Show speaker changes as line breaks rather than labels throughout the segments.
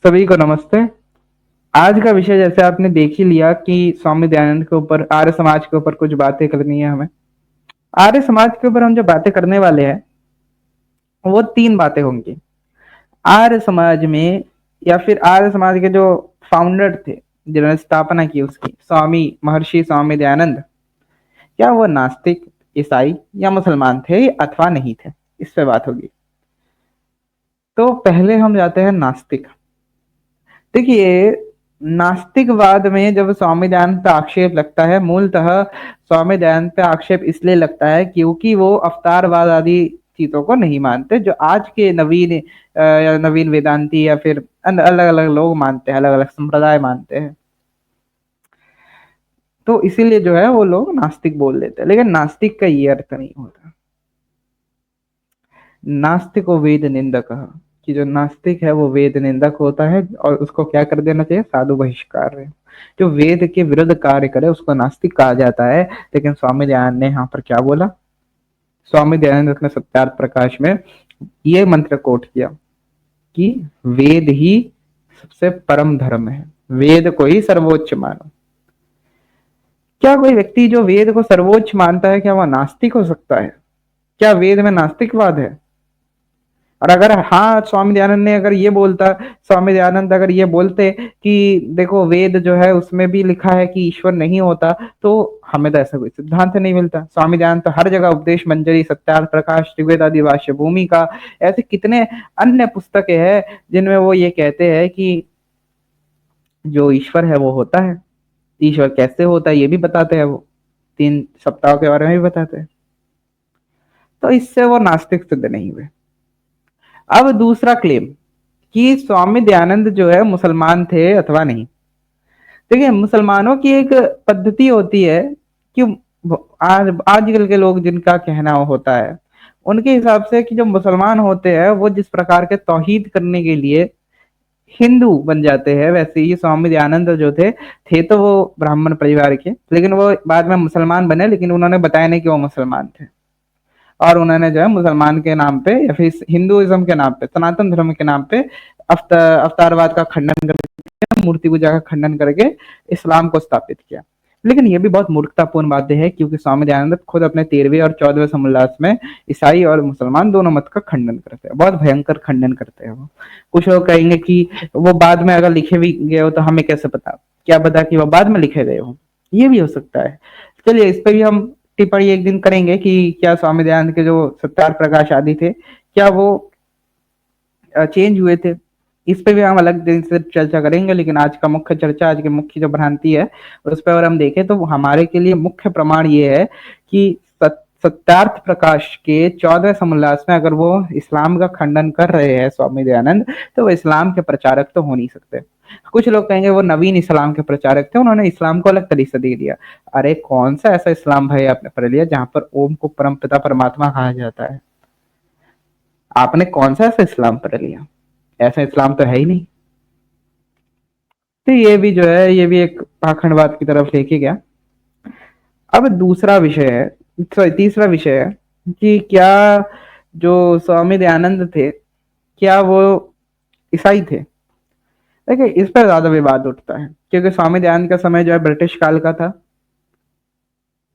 सभी को नमस्ते। आज का विषय जैसे आपने देख ही लिया कि स्वामी दयानंद के ऊपर, आर्य समाज के ऊपर कुछ बातें करनी है हमें। आर्य समाज के ऊपर हम जो बातें करने वाले हैं वो 3 बातें होंगी। आर्य समाज में या फिर आर्य समाज के जो फाउंडर थे, जिन्होंने स्थापना की उसकी, स्वामी महर्षि स्वामी दयानंद, क्या वो नास्तिक, ईसाई या मुसलमान थे अथवा नहीं थे, इस पे बात होगी। तो पहले हम जाते हैं नास्तिक। देखिए, नास्तिकवाद में जब स्वामी दयानंद पे आक्षेप लगता है, मूलतः स्वामी दयानंद पे आक्षेप इसलिए लगता है क्योंकि वो अवतारवाद आदि चीजों को नहीं मानते, जो आज के नवीन या नवीन वेदांती या फिर अलग अलग लोग मानते हैं, अलग अलग संप्रदाय मानते हैं। तो इसीलिए जो है वो लोग नास्तिक बोल देते हैं, लेकिन नास्तिक का ये अर्थ नहीं होता। नास्तिको वेद निंदक, कि जो नास्तिक है वो वेद निंदक होता है और उसको क्या कर देना चाहिए, साधु बहिष्कार। जो वेद के विरुद्ध कार्य करे उसको नास्तिक कहा जाता है। लेकिन स्वामी दयानंद ने यहाँ पर क्या बोला? स्वामी दयानंद अपने सत्यार्थ प्रकाश में ये मंत्र कोट किया कि वेद ही सबसे परम धर्म है, वेद को ही सर्वोच्च मानो। क्या कोई व्यक्ति जो वेद को सर्वोच्च मानता है, क्या वह नास्तिक हो सकता है? क्या वेद में नास्तिकवाद है? और अगर हाँ, स्वामी दयानंद ने अगर ये बोलता, स्वामी दयानंद अगर ये बोलते कि देखो वेद जो है उसमें भी लिखा है कि ईश्वर नहीं होता, तो हमें तो ऐसा कोई सिद्धांत नहीं मिलता। स्वामी दयानंद तो हर जगह उपदेश मंजरी, सत्यार्थ प्रकाश, ऋग्वेद आदि भाष्य भूमिका, ऐसे कितने अन्य पुस्तकें हैं जिनमें वो ये कहते हैं कि जो ईश्वर है वो होता है। ईश्वर कैसे होता है ये भी बताते हैं, वो 3 सप्ताह के बारे में भी बताते हैं। तो इससे वो नास्तिक सिद्ध नहीं हुए। अब दूसरा क्लेम कि स्वामी दयानंद जो है मुसलमान थे अथवा नहीं। देखिए, मुसलमानों की एक पद्धति होती है कि आज आजकल के लोग जिनका कहना होता है उनके हिसाब से कि जो मुसलमान होते हैं वो जिस प्रकार के तौहीद करने के लिए हिंदू बन जाते हैं, वैसे ही स्वामी दयानंद जो थे तो वो ब्राह्मण परिवार के, लेकिन वो बाद में मुसलमान बने, लेकिन उन्होंने बताया नहीं कि वो मुसलमान थे। और उन्होंने जो है मुसलमान के नाम पे या फिर हिंदुइज्म के नाम पे, सनातन धर्म के नाम पे अवतारवाद का खंडन करके, मूर्ति पूजा का खंडन करके इस्लाम को स्थापित किया। लेकिन ये भी बहुत मूर्खतापूर्ण बातें है, क्योंकि स्वामी दयानंद खुद अपने 13वें और 14वें समोल्लास में ईसाई और मुसलमान दोनों मत का खंडन करते हैं, बहुत भयंकर खंडन करते हैं वो। कुछ लोग कहेंगे कि वो बाद में अगर लिखे भी गए हो तो हमें कैसे पता, क्या पता कि वो बाद में लिखे गए हो, ये भी हो सकता है। चलिए, इस पर भी हम टिप्पणी एक दिन करेंगे कि क्या स्वामी दयानंद के जो सत्यार्थ प्रकाश आदि थे, क्या वो चेंज हुए थे। इस पे भी हम अलग दिन से चर्चा करेंगे, लेकिन आज का मुख्य चर्चा, आज की मुख्य जो भ्रांति है उस पर अगर हम देखें तो हमारे के लिए मुख्य प्रमाण ये है कि सत्यार्थ प्रकाश के 14वें समोल्लास में अगर वो इस्लाम का खंडन कर रहे हैं स्वामी दयानंद, तो वो इस्लाम के प्रचारक तो हो नहीं सकते। कुछ लोग कहेंगे वो नवीन इस्लाम के प्रचारक थे, उन्होंने इस्लाम को अलग तरीके से दे दिया। अरे कौन सा ऐसा इस्लाम भाई आपने पढ़ लिया जहां पर ओम को परम पिता परमात्मा कहा जाता है? आपने कौन सा ऐसा इस्लाम पढ़ लिया? ऐसा इस्लाम तो है ही नहीं। तो ये भी जो है, ये भी एक पाखंडवाद की तरफ लेके गया। अब दूसरा विषय है, सॉरी तीसरा विषय है कि क्या जो स्वामी दयानंद थे, क्या वो ईसाई थे? देखिए, इस पर ज्यादा विवाद उठता है, क्योंकि स्वामी दयानंद का समय जो है ब्रिटिश काल का था।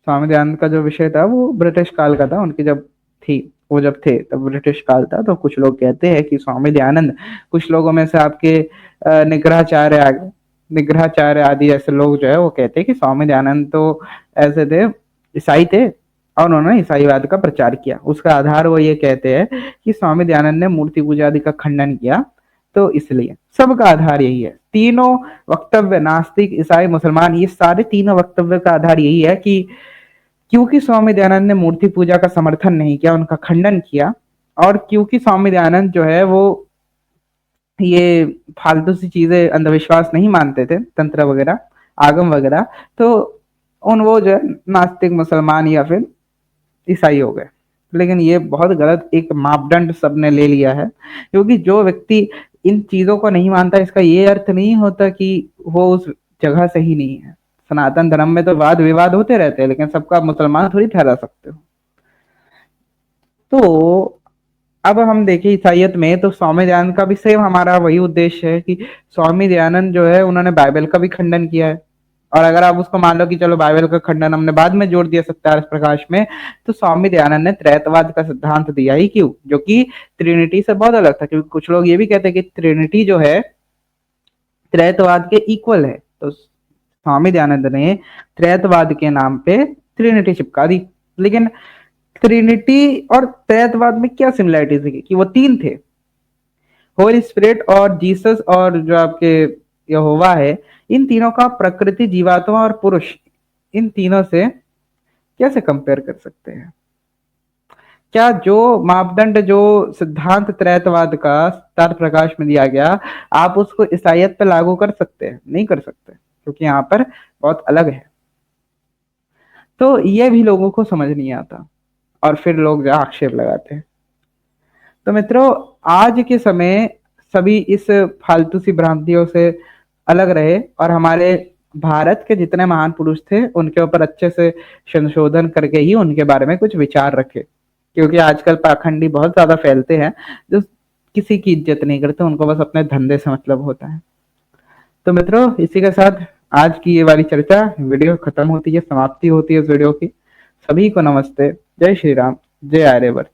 स्वामी दयानंद का जो विषय था वो ब्रिटिश काल का था, उनकी जब थी, वो जब थे तब ब्रिटिश काल था। तो कुछ लोग कहते हैं कि स्वामी दयानंद, कुछ लोगों में से आपके निग्रहाचार्य आदि ऐसे लोग जो है वो कहते हैं कि स्वामी दयानंद तो ऐसे थे, ईसाई थे, और उन्होंने ईसाईवाद का प्रचार किया। उसका आधार वो ये कहते हैं कि स्वामी दयानंद ने मूर्ति पूजा आदि का खंडन किया, तो इसलिए सबका आधार यही है। तीनों वक्तव्य, नास्तिक, ईसाई, मुसलमान, ये सारे तीनों वक्तव्य का आधार यही है कि क्योंकि स्वामी दयानंद ने मूर्ति पूजा का समर्थन नहीं किया, उनका खंडन किया, और क्योंकि स्वामी दयानंद जो है वो ये फालतू सी चीजें, अंधविश्वास नहीं मानते थे, तंत्र वगैरह, आगम वगैरह, तो उन वो जो है नास्तिक, मुसलमान या फिर ईसाई हो गए। लेकिन ये बहुत गलत एक मापदंड सबने ले लिया है, क्योंकि जो व्यक्ति इन चीजों को नहीं मानता, इसका ये अर्थ नहीं होता कि वो उस जगह से ही नहीं है। सनातन धर्म में तो वाद विवाद होते रहते हैं, लेकिन सबका मुसलमान थोड़ी ठहरा सकते हो। तो अब हम देखें ईसाइयत में तो स्वामी दयानंद का भी सेम हमारा वही उद्देश्य है कि स्वामी दयानंद जो है उन्होंने बाइबल का भी खंडन किया है। और अगर आप उसको मान लो कि चलो बाइबल का खंडन हमने बाद में जोड़ दिया सत्यार्थ प्रकाश में, तो स्वामी दयानंद ने त्रैतवाद का सिद्धांत दिया ही क्यों, जो कि ट्रिनिटी से बहुत अलग था। क्योंकि कुछ लोग ये भी कहते हैं कि ट्रिनिटी जो है त्रैतवाद के इक्वल है, तो स्वामी दयानंद ने त्रैतवाद के नाम पे ट्रिनिटी चिपका दी। लेकिन ट्रिनिटी और त्रैतवाद में क्या सिमिलरिटीज थी कि वो तीन थे, होली स्पिरिट और जीसस और जो आपके यहोवा है। इन तीनों का प्रकृति, जीवात्मा और पुरुष, इन तीनों से कैसे कंपेयर कर सकते हैं? क्या जो मापदंड, जो सिद्धांत त्रैतवाद का स्टार प्रकाश में दिया गया, आप उसको ईसाइयत पे लागू कर सकते हैं? नहीं कर सकते, क्योंकि यहाँ पर बहुत अलग है। तो ये भी लोगों को समझ नहीं आता और फिर लोग जो आक्षेप लगाते हैं। तो मित्रों, आज के समय सभी इस फालतू सी भ्रांतियों से अलग रहे और हमारे भारत के जितने महान पुरुष थे उनके ऊपर अच्छे से संशोधन करके ही उनके बारे में कुछ विचार रखे। क्योंकि आजकल पाखंडी बहुत ज्यादा फैलते हैं जो किसी की इज्जत नहीं करते, उनको बस अपने धंधे से मतलब होता है। तो मित्रों, इसी के साथ आज की ये वाली चर्चा वीडियो खत्म होती है, समाप्ति होती है इस वीडियो की। सभी को नमस्ते, जय श्री राम, जय आर्यवर्त।